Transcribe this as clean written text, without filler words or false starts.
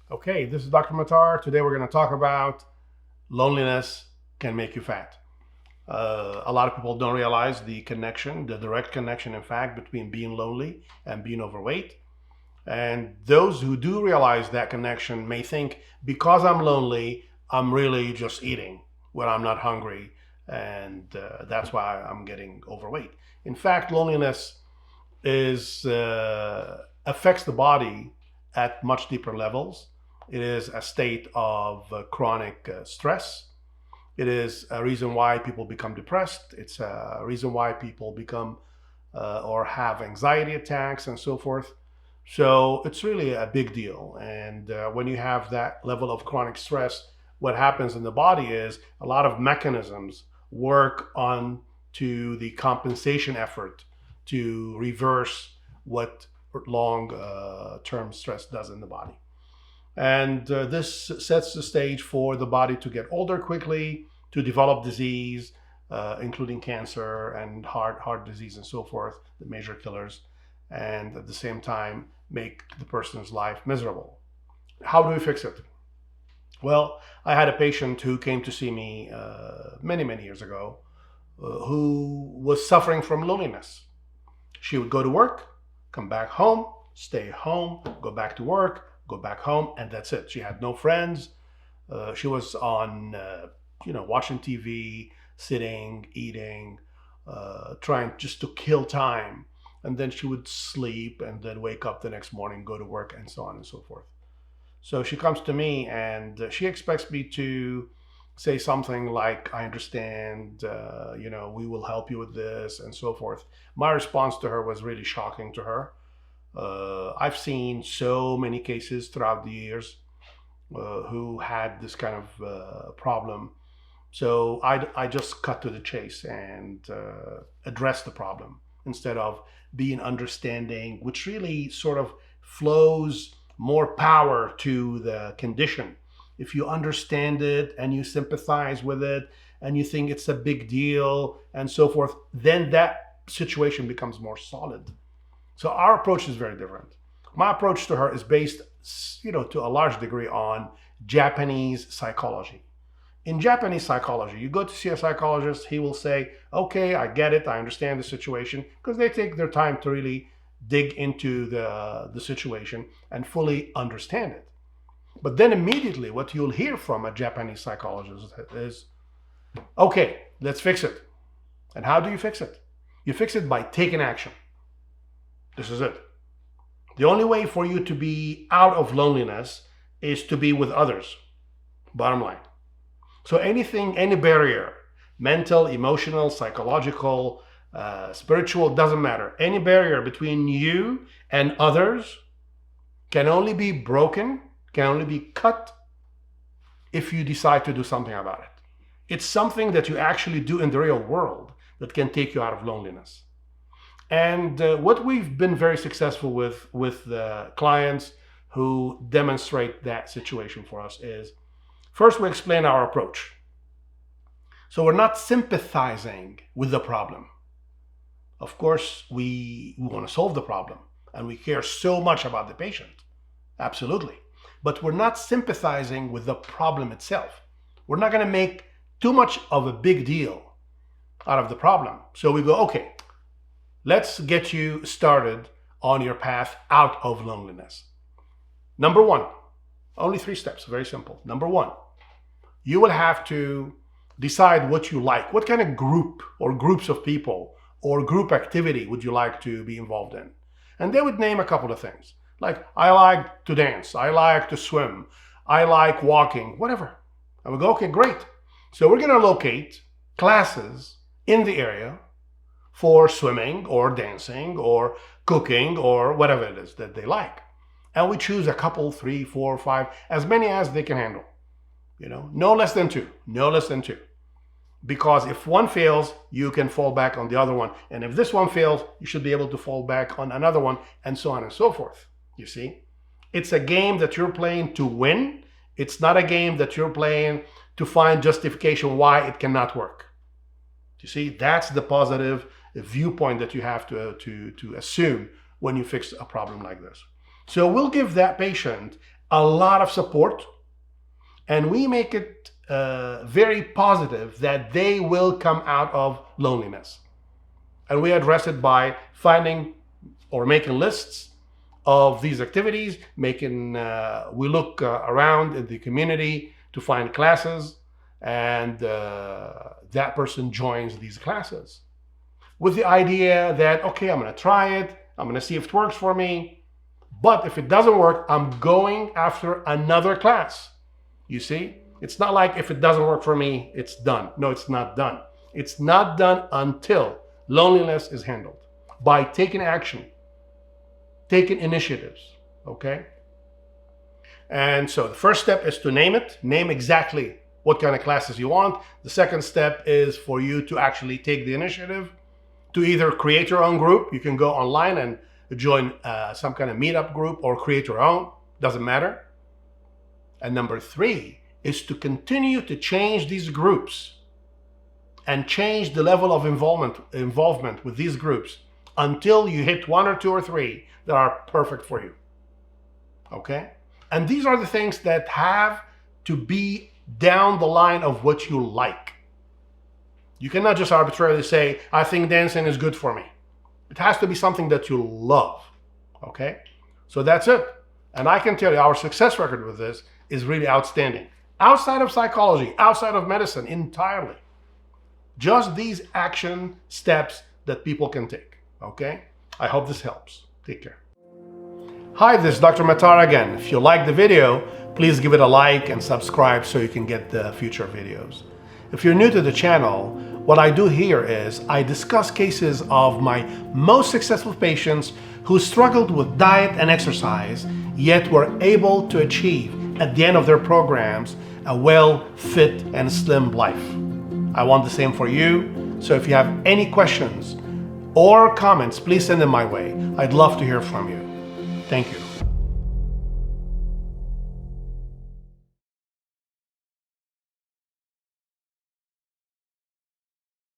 Okay, this is Dr. Matar. Today we're going to talk about loneliness can make you fat. A lot of people don't realize the connection, the direct connection, in fact, between being lonely and being overweight. And those who do realize that connection may think because I'm lonely, I'm really just eating when I'm not hungry. And that's why I'm getting overweight. In fact, loneliness is affects the body at much deeper levels. It is a state of chronic stress. It is a reason why people become depressed. It's a reason why people become or have anxiety attacks and so forth. So it's really a big deal. And when you have that level of chronic stress, what happens in the body is a lot of mechanisms work on to the compensation effort to reverse what long term stress does in the body. And this sets the stage for the body to get older quickly, to develop disease, including cancer and heart disease and so forth, the major killers, and at the same time make the person's life miserable. How do we fix it? Well, I had a patient who came to see me many years ago who was suffering from loneliness. She would go to work, come back home, stay home, go back to work, go back home, and that's it. She had no friends. She was on, watching TV, sitting, eating, trying just to kill time. And then she would sleep and then wake up the next morning, go to work, and so on and so forth. So she comes to me and she expects me to say something like, I understand, we will help you with this and so forth. My response to her was really shocking to her. I've seen so many cases throughout the years who had this kind of problem. So I just cut to the chase and address the problem instead of being understanding, which really sort of flows more power to the condition. If you understand it and you sympathize with it and you think it's a big deal and so forth, then that situation becomes more solid. So our approach is very different. My approach to her is based, to a large degree on Japanese psychology. In Japanese psychology, you go to see a psychologist, he will say, okay, I get it, I understand the situation, because they take their time to really dig into the situation and fully understand it. But then immediately what you'll hear from a Japanese psychologist is, okay, let's fix it. And how do you fix it? You fix it by taking action. This is it. The only way for you to be out of loneliness is to be with others. Bottom line. So anything, any barrier, mental, emotional, psychological, spiritual, doesn't matter. Any barrier between you and others can only be broken, can only be cut if you decide to do something about it. It's something that you actually do in the real world that can take you out of loneliness. And what we've been very successful with the clients who demonstrate that situation for us is, first we explain our approach. So we're not sympathizing with the problem. Of course, we want to solve the problem and we care so much about the patient. Absolutely. But we're not sympathizing with the problem itself. We're not going to make too much of a big deal out of the problem. So we go, okay, let's get you started on your path out of loneliness. Number one, only 3 steps, very simple. Number one, you will have to decide what you like. What kind of group or groups of people or group activity would you like to be involved in? And they would name a couple of things. Like, I like to dance, I like to swim, I like walking, whatever. And we go, okay, great. So we're going to locate classes in the area for swimming or dancing or cooking or whatever it is that they like. And we choose a couple, 3, 4, 5, as many as they can handle. No less than 2, no less than 2. Because if one fails, you can fall back on the other one. And if this one fails, you should be able to fall back on another one, and so on and so forth. You see? It's a game that you're playing to win. It's not a game that you're playing to find justification why it cannot work. You see? That's the positive viewpoint that you have to assume when you fix a problem like this. So we'll give that patient a lot of support, and we make it very positive that they will come out of loneliness. And we address it by finding or making lists of these activities, we look around in the community to find classes, and that person joins these classes with the idea that, okay, I'm going to try it, I'm going to see if it works for me, but if it doesn't work, I'm going after another class. You see, it's not like if it doesn't work for me, it's done. No, it's not done. It's not done until loneliness is handled by taking action, taking initiatives, okay? And so the first step is to name it. Name exactly what kind of classes you want. The second step is for you to actually take the initiative to either create your own group. You can go online and join some kind of meetup group or create your own, doesn't matter. And number 3 is to continue to change these groups and change the level of involvement with these groups until you hit 1 or 2 or 3 that are perfect for you, okay? And these are the things that have to be down the line of what you like. You cannot just arbitrarily say, I think dancing is good for me. It has to be something that you love, okay? So that's it. And I can tell you our success record with this is really outstanding. Outside of psychology, outside of medicine entirely. Just these action steps that people can take, okay? I hope this helps. Take care. Hi, this is Dr. Matar again. If you like the video, please give it a like and subscribe so you can get the future videos. If you're new to the channel, what I do here is I discuss cases of my most successful patients who struggled with diet and exercise, yet were able to achieve at the end of their programs a well, fit, and slim life. I want the same for you, so if you have any questions or comments, please send them my way. I'd love to hear from you. Thank you.